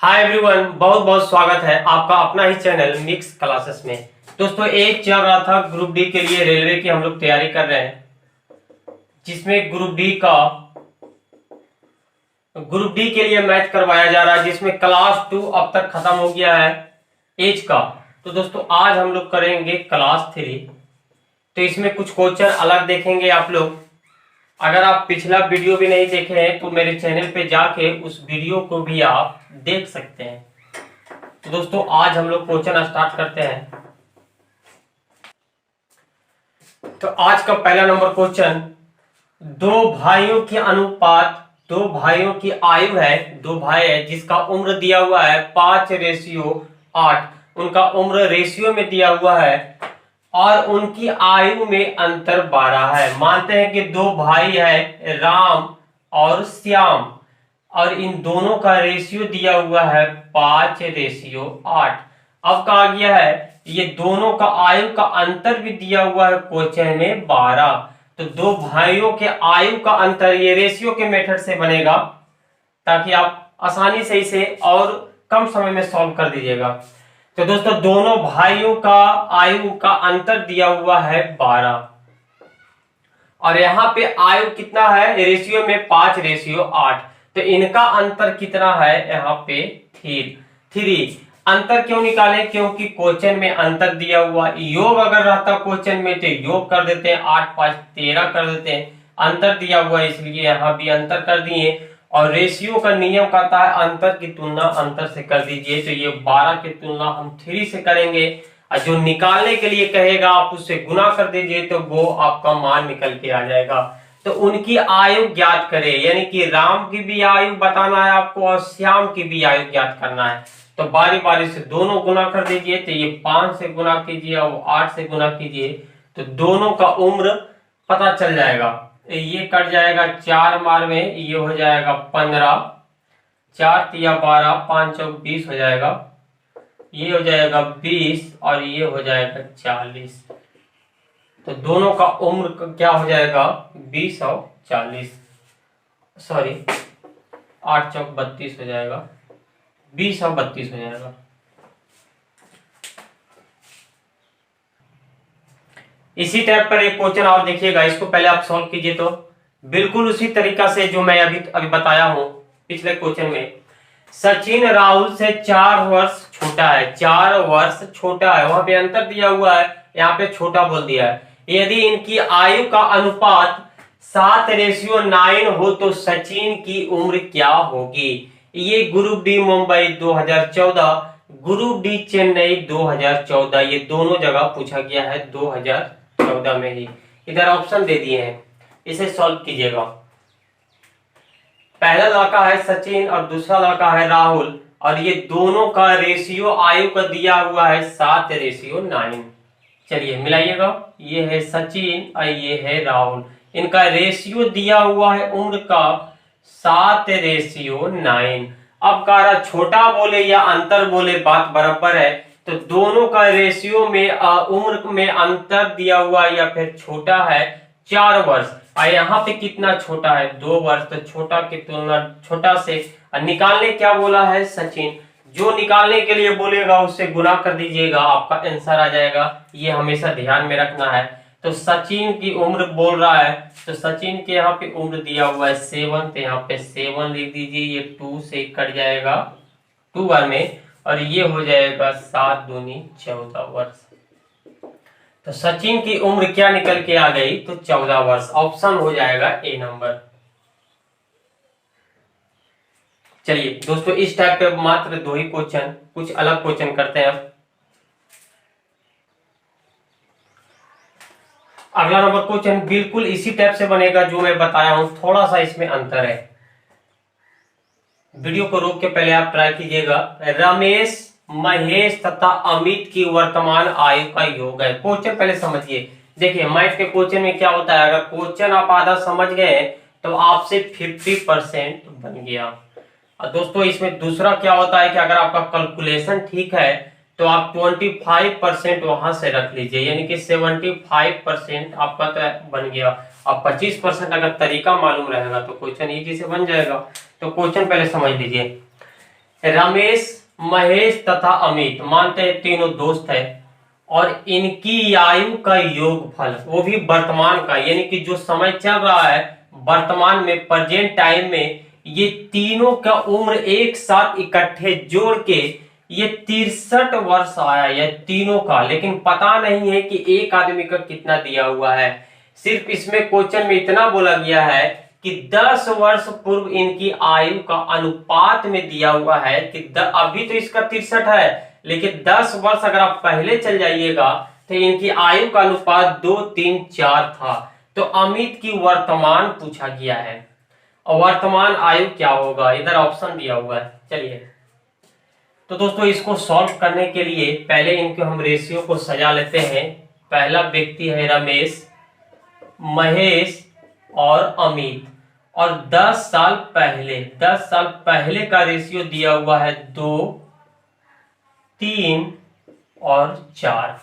Hi everyone, बहुत बहुत स्वागत है आपका अपना ही चैनल मिक्स क्लासेस में। दोस्तों, एक चल रहा था ग्रुप डी के लिए, रेलवे की हम लोग तैयारी कर रहे हैं, जिसमें ग्रुप डी के लिए मैथ करवाया जा रहा है, जिसमें क्लास 2 अब तक खत्म हो गया है एज का। तो दोस्तों, आज हम लोग करेंगे क्लास 3। तो इसमें कुछ क्वेश्चन अलग देखेंगे आप लोग। अगर आप पिछला वीडियो भी नहीं देखे हैं तो मेरे चैनल पे जाके उस वीडियो को भी आप देख सकते हैं। तो दोस्तों, आज हम लोग क्वेश्चन स्टार्ट करते हैं। तो आज का पहला नंबर क्वेश्चन, दो भाइयों की अनुपात, दो भाइयों की आयु है, दो भाई है जिसका उम्र दिया हुआ है 5:8। उनका उम्र रेशियो में दिया हुआ है और उनकी आयु में अंतर 12 है। मानते हैं कि दो भाई है राम और श्याम, और इन दोनों का रेशियो दिया हुआ है 5:8। अब कहा गया है ये दोनों का आयु का अंतर भी दिया हुआ है क्वेश्चन में 12। तो दो भाइयों के आयु का अंतर ये रेशियो के मेथड से बनेगा, ताकि आप आसानी से इसे और कम समय में सॉल्व कर दीजिएगा। तो दोस्तों, दोनों भाइयों का आयु का अंतर दिया हुआ है 12, और यहाँ पे आयु कितना है रेशियो में 5:8। तो इनका अंतर कितना है यहाँ पे 3। अंतर क्यों निकालें? क्योंकि क्वेश्चन में अंतर दिया हुआ, योग अगर रहता क्वेश्चन में तो योग कर देते हैं, 8 5 13 कर देते हैं। अंतर दिया हुआ इसलिए यहाँ भी अंतर कर दिए। और रेशियो का नियम कहता है अंतर की तुलना अंतर से कर दीजिए। तो ये 12 की तुलना हम 3 से करेंगे, और जो निकालने के लिए कहेगा आप उससे गुना कर दीजिए, तो वो आपका मान निकल के आ जाएगा। तो उनकी आयु ज्ञात करें, यानी कि राम की भी आयु बताना है आपको और श्याम की भी आयु ज्ञात करना है। तो बारी बारी से दोनों गुना कर दीजिए। तो ये 5 से गुना कीजिए और 8 से गुना कीजिए, तो दोनों का उम्र पता चल जाएगा। ये कट जाएगा 4 मार में, ये हो जाएगा 15, 4 तिया 12, 5 चौक 20 हो जाएगा, ये हो जाएगा 20 और ये हो जाएगा 40। तो दोनों का उम्र क्या हो जाएगा 20 और 40, सॉरी 8 चौक 32 हो जाएगा, 20 और 32 हो जाएगा। इसी टाइप पर एक क्वेश्चन और देखिएगा, इसको पहले आप सॉल्व कीजिए। तो बिल्कुल उसी तरीका से जो मैं अभी बताया हूं पिछले क्वेश्चन में। सचिन राहुल से 4 वर्ष छोटा है, 4 वर्ष छोटा है, वहां पे अंतर दिया हुआ है, यहाँ पे छोटा बोल दिया है। यदि इनकी आयु का अनुपात 7:9 हो तो सचिन की उम्र क्या होगी? ये group D Mumbai 2014, group D Chennai 2014, ये दोनों जगह पूछा गया है 2014 में ही। इधर ऑप्शन दे दिए हैं, इसे सॉल्व कीजिएगा। पहला लड़का है सचिन और दूसरा लड़का है राहुल, और ये दोनों का रेशियो आयु का दिया हुआ है 7:9। चलिए मिलाइएगा, ये है सचिन और ये है राहुल, इनका रेशियो दिया हुआ है उम्र का 7:9। अब कह रहा छोटा बोले या अंतर बोले बात बराबर है। तो दोनों का रेशियो में उम्र में अंतर दिया हुआ या फिर छोटा है 4 वर्ष, और यहाँ पे कितना छोटा है 2 वर्ष। तो छोटा की तुलना छोटा से निकालने क्या बोला है सचिन, जो निकालने के लिए बोलेगा उससे गुना कर दीजिएगा, आपका आंसर आ जाएगा। ये हमेशा ध्यान में रखना है। तो सचिन की उम्र बोल रहा है, तो सचिन के यहाँ पे उम्र दिया हुआ है 7, तो यहाँ पे 7 लिख दीजिए। ये 2 से कट जाएगा 2 बार में, और ये हो जाएगा 7 दूनी 14 वर्ष। तो सचिन की उम्र क्या निकल के आ गई? तो 14 वर्ष। ऑप्शन हो जाएगा ए नंबर। चलिए दोस्तों, इस टाइप पे मात्र 2 ही क्वेश्चन, कुछ अलग क्वेश्चन करते हैं। अगला नंबर क्वेश्चन बिल्कुल इसी टाइप से बनेगा जो मैं बताया हूं, थोड़ा सा इसमें अंतर है। वीडियो को रोक के पहले आप ट्राई कीजिएगा। रमेश, महेश तथा अमित की वर्तमान आयु का योग है। क्वेश्चन पहले समझिए। देखिए मैथ के क्वेश्चन में क्या होता है, अगर क्वेश्चन आप आधा समझ गए तो आपसे 50% बन गया। और दोस्तों, इसमें दूसरा क्या होता है कि अगर आपका कैलकुलेशन ठीक है तो आप 25% वहां से रख लीजिए, यानी कि 75% आपका तो बन गया। अब 25% अगर तरीका मालूम रहेगा तो क्वेश्चन इजी से बन जाएगा। तो क्वेश्चन पहले समझ लीजिए। रमेश, महेश तथा अमित, मानते हैं तीनों दोस्त हैं, और इनकी आयु का योगफल, वो भी वर्तमान का, यानी कि जो समय चल रहा है वर्तमान में, प्रेजेंट टाइम में, ये तीनों का उम्र एक साथ इकट्ठे जोड़ के ये 63 वर्ष आया, ये तीनों का। लेकिन पता नहीं है कि एक आदमी का कितना दिया हुआ है। सिर्फ इसमें क्वेश्चन में इतना बोला गया है कि 10 वर्ष पूर्व इनकी आयु का अनुपात में दिया हुआ है कि अभी तो इसका 63 है, लेकिन 10 वर्ष अगर आप पहले चल जाइएगा तो इनकी आयु का अनुपात 2, 3, 4 था। तो अमित की वर्तमान पूछा गया है, और वर्तमान आयु क्या होगा, इधर ऑप्शन दिया हुआ है। चलिए, तो दोस्तों इसको सॉल्व करने के लिए पहले इनके हम रेशियो को सजा लेते हैं। पहला व्यक्ति है रमेश, महेश और अमित, और 10 साल पहले का रेशियो दिया हुआ है 2, 3 और 4।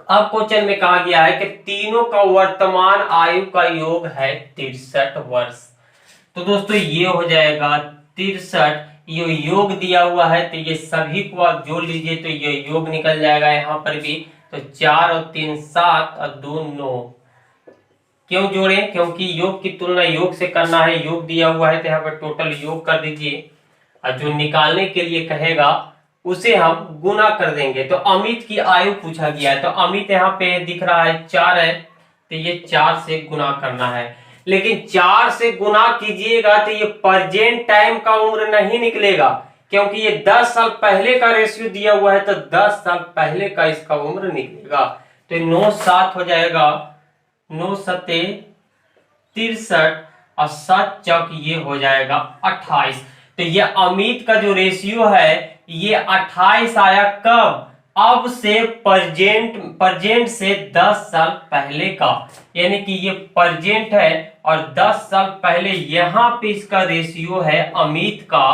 अब क्वेश्चन में कहा गया है कि तीनों का वर्तमान आयु का योग है 63 वर्ष। तो दोस्तों ये हो जाएगा 63, ये योग दिया हुआ है तो ये सभी को आप जोड़ लीजिए तो ये योग निकल जाएगा यहाँ पर भी। तो 4 और 3 7 और 2 9। क्यों जोड़े? क्योंकि योग की तुलना योग से करना है, योग दिया हुआ है तो यहाँ पर टोटल योग कर दीजिए, और जो निकालने के लिए कहेगा उसे हम गुना कर देंगे। तो अमित की आयु पूछा गया है, तो अमित यहाँ पे दिख रहा है 4 है, तो ये 4 से गुना करना है। लेकिन 4 से गुना कीजिएगा तो ये प्रेजेंट टाइम का उम्र नहीं निकलेगा, क्योंकि ये 10 साल पहले का रेशियो दिया हुआ है, तो 10 साल पहले का इसका उम्र निकलेगा। तो 9 7 हो जाएगा, 9 सते 63 और 7 चौक ये हो जाएगा 28। तो ये अमित का जो रेशियो है ये 28 आया। कब? अब से प्रेजेंट से 10 साल पहले का, यानी कि ये प्रेजेंट है और 10 साल पहले यहाँ पे इसका रेशियो है अमित का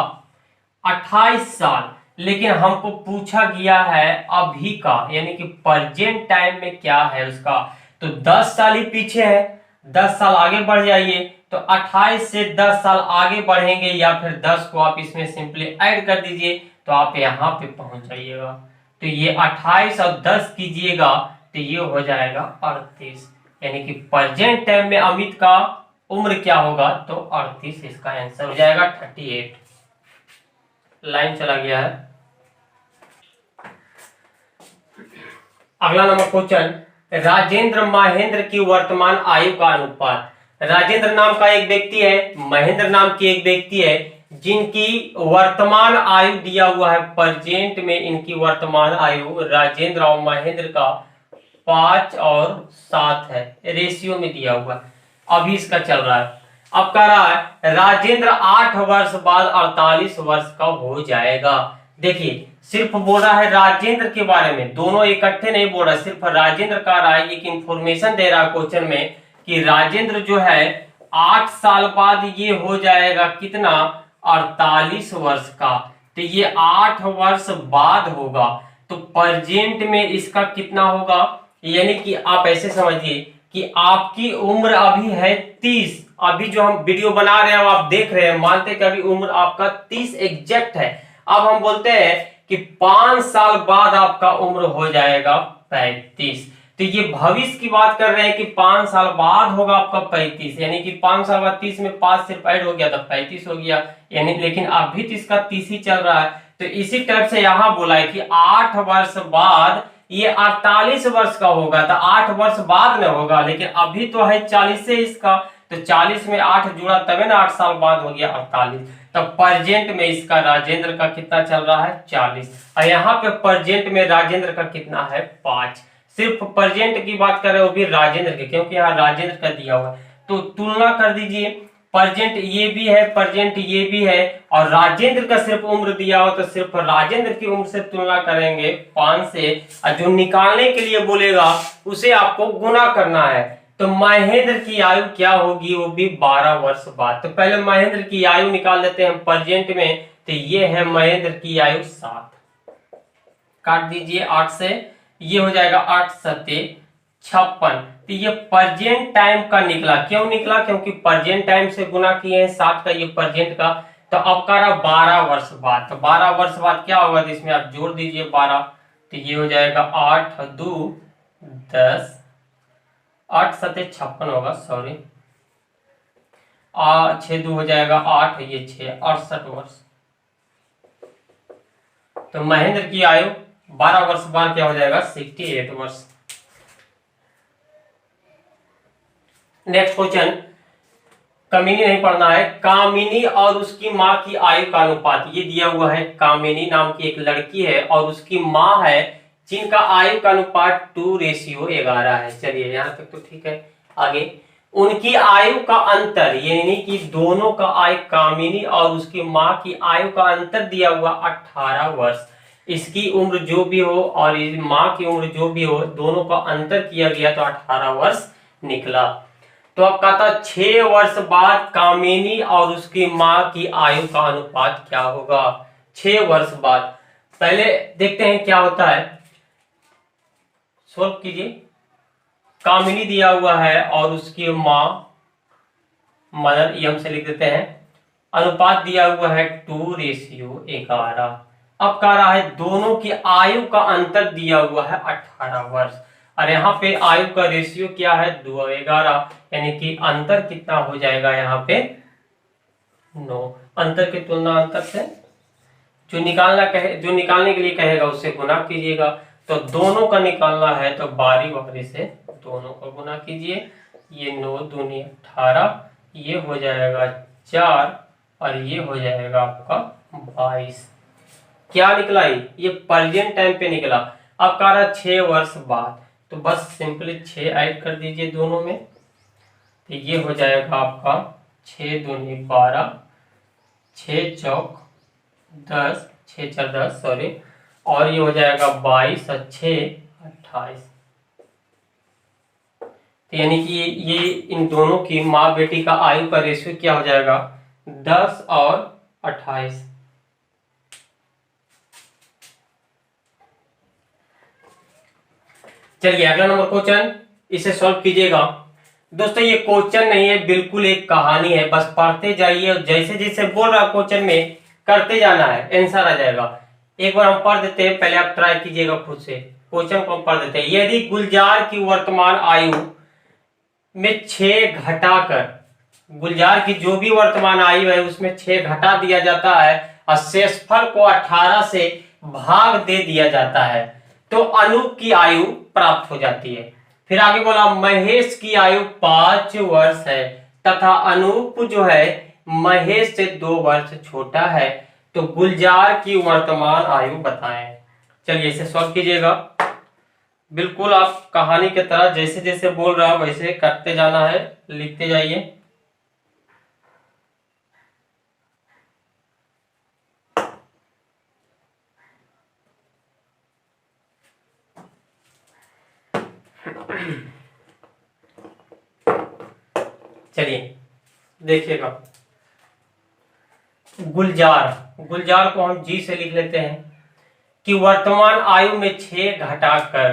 28 साल। लेकिन हमको पूछा गया है अभी का, यानी कि प्रेजेंट टाइम में क्या है उसका, तो 10 साल ही पीछे है, 10 साल आगे बढ़ जाइए तो 28 से 10 साल आगे बढ़ेंगे, या फिर 10 को आप इसमें सिंपली ऐड कर दीजिए तो आप यहाँ पे पहुंच जाइएगा। तो ये 28 और 10 कीजिएगा तो ये हो जाएगा 38, यानी कि प्रेजेंट टाइम में अमित का उम्र क्या होगा, तो 38 इसका आंसर हो जाएगा। 38 लाइन चला गया है। अगला नंबर क्वेश्चन, राजेंद्र महेंद्र की वर्तमान आयु का अनुपात। राजेंद्र नाम का एक व्यक्ति है, महेंद्र नाम की एक व्यक्ति है, जिनकी वर्तमान आयु दिया हुआ है प्रेजेंट में, इनकी वर्तमान आयु राजेंद्र और महेंद्र का 5 और 7 है, रेशियो में दिया हुआ है। अभी इसका चल रहा है। अब कह रहा है राजेंद्र 8 वर्ष बाद 48 वर्ष का हो जाएगा। देखिए सिर्फ बोल रहा है राजेंद्र के बारे में, दोनों इकट्ठे नहीं बोल रहा, सिर्फ राजेंद्र कह रहा है। एक इंफॉर्मेशन दे रहा है क्वेश्चन में कि राजेंद्र जो है 8 साल बाद ये हो जाएगा कितना, 48 वर्ष का। तो ये 8 वर्ष बाद होगा, तो प्रेजेंट में इसका कितना होगा, यानी कि आप ऐसे समझिए कि आपकी उम्र अभी है 30, अभी जो हम वीडियो बना रहे हैं आप देख रहे हैं, मानते हैं कि अभी उम्र आपका 30 एग्जैक्ट है। अब हम बोलते हैं कि 5 साल बाद आपका उम्र हो जाएगा 35। तो ये भविष्य की बात कर रहे हैं कि 5 साल बाद होगा आपका 35, यानी कि 5 साल बाद 30 में 5 सिर्फ ऐड हो गया तो 35 हो गया, यानी लेकिन अभी तो इसका 30 ही चल रहा है। तो इसी टाइप से यहाँ बोला है कि 8 वर्ष बाद ये 48 वर्ष का होगा, तो 8 वर्ष बाद में होगा, लेकिन अभी तो है 40 से इसका, तो 40 में 8 जुड़ा तभी ना 8 साल बाद हो गया 48। तो प्रेजेंट में इसका राजेंद्र का कितना चल रहा है 40, और यहाँ पे प्रेजेंट में राजेंद्र का कितना है 5। सिर्फ प्रेजेंट की बात कर रहे हो भी राजेंद्र के, क्योंकि यहाँ राजेंद्र का दिया हुआ है। तो तुलना कर दीजिए, प्रेजेंट ये भी है, प्रेजेंट ये भी है, और राजेंद्र का सिर्फ उम्र दिया हो तो सिर्फ राजेंद्र की उम्र से तुलना करेंगे 5 से, और जो निकालने के लिए बोलेगा उसे आपको गुना करना है। तो महेंद्र की आयु क्या होगी, वो भी 12 वर्ष बाद। तो पहले महेंद्र की आयु निकाल लेते हैं प्रेजेंट में, तो ये है महेंद्र की आयु 7, काट दीजिए 8 से, ये हो जाएगा 8 सत्ते 56। तो ये प्रेजेंट टाइम का निकला। क्यों निकला? क्योंकि प्रेजेंट टाइम से गुना किए हैं 7 का, ये प्रेजेंट का, तो अब कह रहा 12 वर्ष बाद, तो 12 वर्ष बाद क्या होगा, तो इसमें आप जोड़ दीजिए 12, तो ये हो जाएगा 8 2 10, 8 7 56 होगा, सॉरी, 6 2 हो जाएगा 8, ये 6 68 वर्ष। तो महेंद्र की आयु 12 वर्ष बाद क्या हो जाएगा, 68 वर्ष। नेक्स्ट क्वेश्चन, कामिनी नहीं पढ़ना है, कामिनी और उसकी माँ की आयु का अनुपात ये दिया हुआ है। कामिनी नाम की एक लड़की है और उसकी माँ है जिनका आयु का अनुपात 2:11 है। चलिए यहाँ तक तो ठीक है। आगे, उनकी आयु का अंतर, यानी कि दोनों का आयु, कामिनी और उसकी माँ की आयु का अंतर दिया हुआ 18 वर्ष। इसकी उम्र जो भी हो और इस माँ की उम्र जो भी हो, दोनों का अंतर किया गया तो 18 वर्ष निकला। तो अब कहता 6 वर्ष बाद कामिनी और उसकी माँ की आयु का अनुपात क्या होगा। 6 वर्ष बाद, पहले देखते हैं क्या होता है, सोल्व कीजिए। कामिनी दिया हुआ है और उसकी माँ मदर, यम से लिख देते हैं। अनुपात दिया हुआ है 2:11। अब कह रहा है दोनों की आयु का अंतर दिया हुआ है 18 वर्ष, और यहाँ पे आयु का रेशियो क्या है, 2:11, यानी कि अंतर कितना हो जाएगा यहाँ पे 9। अंतर की तुलना अंतर से जो निकालने के लिए कहेगा उससे गुना कीजिएगा। तो दोनों का निकालना है तो बारी बारी से दोनों का गुना कीजिए। ये 9 दूनी 18, ये हो जाएगा 4 और ये हो जाएगा आपका 22। क्या निकला, ये प्रेजेंट टाइम पे निकला। अब कह रहा 6 वर्ष बाद, तो बस सिंपली 6 ऐड कर दीजिए दोनों में, तो ये हो जाएगा आपका 6 दूनी 12, 6 चौक 10, 6 4 10, सॉरी, और ये हो जाएगा 22 और 6 28। तो यानी कि ये इन दोनों की माँ बेटी का आयु का रेशियो क्या हो जाएगा, 10 और 28। चलिए अगला नंबर क्वेश्चन, इसे सॉल्व कीजिएगा। दोस्तों ये क्वेश्चन नहीं है, बिल्कुल एक कहानी है, बस पढ़ते जाइए और जैसे जैसे बोल रहा क्वेश्चन में करते जाना है, आंसर आ जाएगा। एक बार हम पढ़ देते हैं, पहले आप ट्राई कीजिएगा खुद से। क्वेश्चन को हम पढ़ देते हैं। यदि गुलजार की वर्तमान आयु में 6 घटाकर, गुलजार की जो भी वर्तमान आयु है उसमें 6 घटा दिया जाता है और शेषफल को 18 से भाग दे दिया जाता है, तो अनूप की आयु प्राप्त हो जाती है। फिर आगे बोला महेश की आयु 5 वर्ष है तथा अनूप जो है महेश से 2 वर्ष छोटा है, तो गुलजार की वर्तमान आयु बताएं। चलिए इसे सॉल्व कीजिएगा। बिल्कुल आप कहानी की तरह जैसे जैसे बोल रहा वैसे करते जाना है, लिखते जाइए। चलिए देखिएगा, गुलजार को हम जी से लिख लेते हैं कि वर्तमान आयु में 6 घटाकर।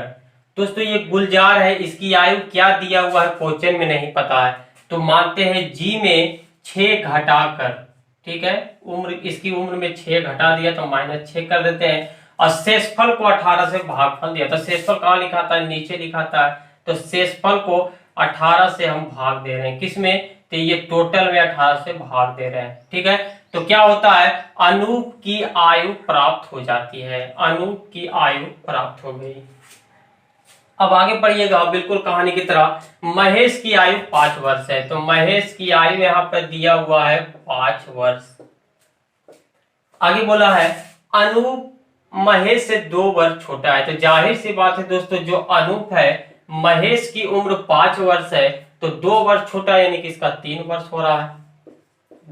दोस्तों ये गुलजार है, इसकी आयु क्या दिया हुआ है क्वेश्चन में नहीं पता है, तो मानते हैं जी में 6 घटाकर, ठीक है, उम्र, इसकी उम्र में 6 घटा दिया तो -6 कर देते हैं, और शेषफल को 18 से भागफल दिया, तो शेषफल कहाँ लिखा था, नीचे लिखा था, तो शेषफल को 18 से हम भाग दे रहे हैं, किसमें, तो ये टोटल में 18 से भाग दे रहे हैं, ठीक है। तो क्या होता है, अनूप की आयु प्राप्त हो जाती है, अनूप की आयु प्राप्त हो गई। अब आगे पढ़िएगा बिल्कुल कहानी की तरह। महेश की आयु 5 वर्ष है, तो महेश की आयु यहाँ पर दिया हुआ है 5 वर्ष। आगे बोला है अनूप महेश से 2 वर्ष छोटा है, तो जाहिर सी बात है दोस्तों, जो अनूप है महेश की उम्र 5 वर्ष है, तो 2 वर्ष छोटा यानी कि इसका 3 वर्ष हो रहा है।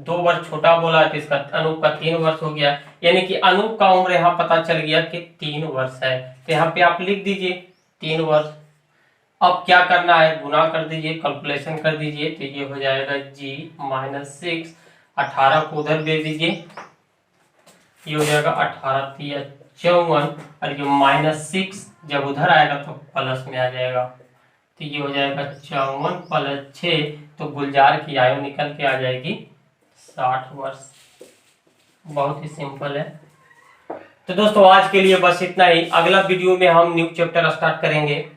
2 वर्ष छोटा बोला है तो इसका अनूप का 3 वर्ष हो गया, यानी कि अनूप का उम्र यहाँ पता चल गया कि 3 वर्ष है। तो यहाँ पे आप लिख दीजिए 3 वर्ष। अब क्या करना है, गुना कर दीजिए, कैलकुलेशन कर दीजिए, तो ये हो जाएगा जी -6, 18 को उधर दे दीजिए, ये हो जाएगा 18 3 54, और ये -6 जब उधर आएगा तो प्लस में आ जाएगा, तो ये हो जाएगा 54 + 6, तो गुलजार की आयु निकल के आ जाएगी 60 वर्ष। बहुत ही सिंपल है। तो दोस्तों आज के लिए बस इतना ही। अगला वीडियो में हम न्यू चैप्टर स्टार्ट करेंगे।